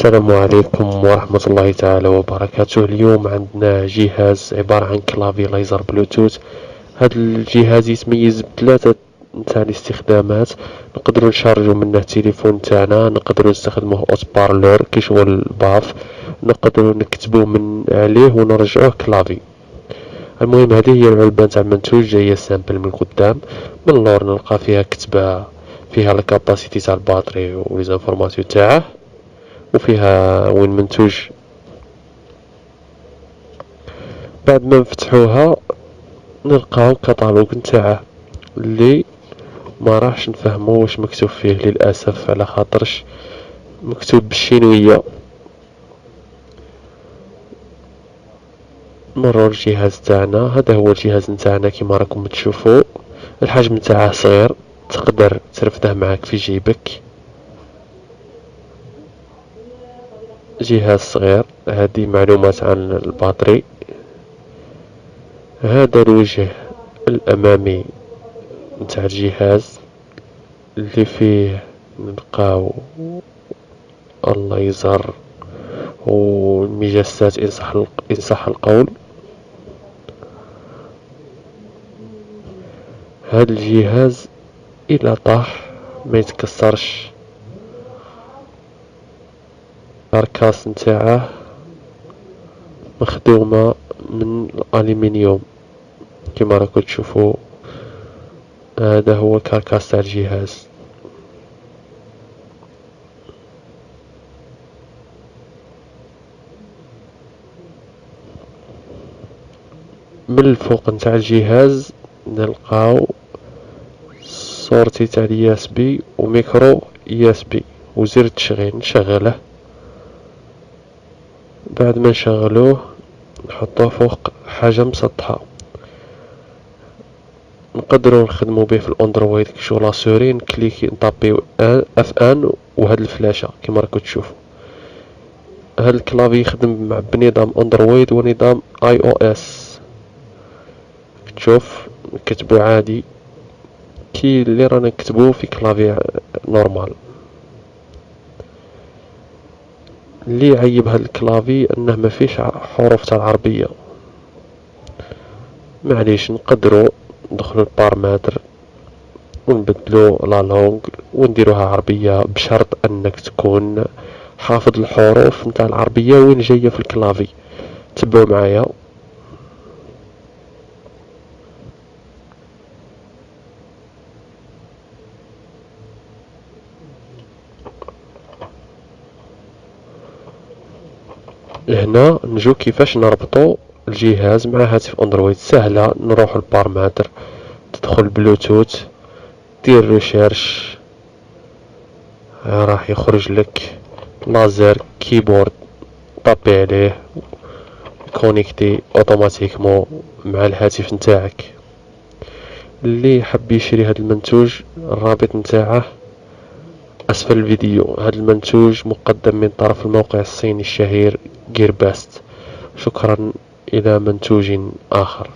السلام عليكم ورحمة الله تعالى وبركاته. اليوم عندنا جهاز عبارة عن كلافي ليزر بلوتوث. هذا الجهاز يتميز بثلاثة نتاع الاستخدامات. نقدروا نشارجوا منه التليفون تاعنا، نقدروا نستخدموه اوت بارلور كيشغل الباف، نقدروا نكتبوا من عليه ونرجعوه كلافي. المهم هذه هي العلبة نتاع المنتوج، جاية سامبل من القدام. من اللور نلقى فيها كتبة فيها الكاباسيتي تاع الباتري وليزانفورماسيون تاعه، وفيها وين منتوج. بعد ما نفتحوها نلقاو كتالوج نتاعه اللي ما راحش نفهمو واش مكتوب فيه للاسف، على خاطرش مكتوب بالشينويه. مرور الجهاز تاعنا، هذا هو الجهاز نتاعنا كيما راكم تشوفوا. الحجم نتاعه صغير، تقدر ترفده معاك في جيبك. جهاز صغير. هذه معلومات عن الباتري. هذا الوجه الامامي نتاع الجهاز اللي فيه نلقاو الليزر والمجسات إن صح القول. هذا الجهاز إلا طاح ما يتكسرش. الكاركاس نتاعه مخدومة من الألمنيوم كما راكم تشوفوا. هذا هو الكاركاس تاع الجهاز. من الفوق نتاع الجهاز نلقاو صورتي تاع اليو اس بي وميكرو يو اس بي وزر التشغيل. نشغله. بعد ما نشغلوه نحطوه فوق حاجة مسطحة. نقدروا نخدموا به في الاندرويد كشغل لاسوري، نكليكي نطابيو اف ان وهاد الفلاشة كما راكم تشوفوا. هاد الكلافي يخدم مع بنظام اندرويد ونظام اي او اس. تشوف نكتبو عادي كي اللي رانا نكتبوه في كلافي نورمال. اللي يعيب هاد الكلافي انه ما فيش حروف تاع العربية. معليش نقدروا ندخلوا البارامتر ونبدلوا لا لونغ ونديروها عربية، بشرط انك تكون حافظ الحروف نتاع العربية وين جاية في الكلافي. تبعوا معايا. هنا نجو كيفاش نربطوا الجهاز مع هاتف اندرويد. سهلة. نروح البارامتر، تدخل بلوتوث، دير ريشيرش، راح يخرج لك لازر كيبورد، طابي عليه كونيكتي اوتوماتيكمون مع الهاتف نتاعك. اللي حب يشري هذا المنتوج الرابط نتاعه اسفل الفيديو. هذا المنتوج مقدم من طرف الموقع الصيني الشهير جيرباست. شكرا، الى منتوج اخر.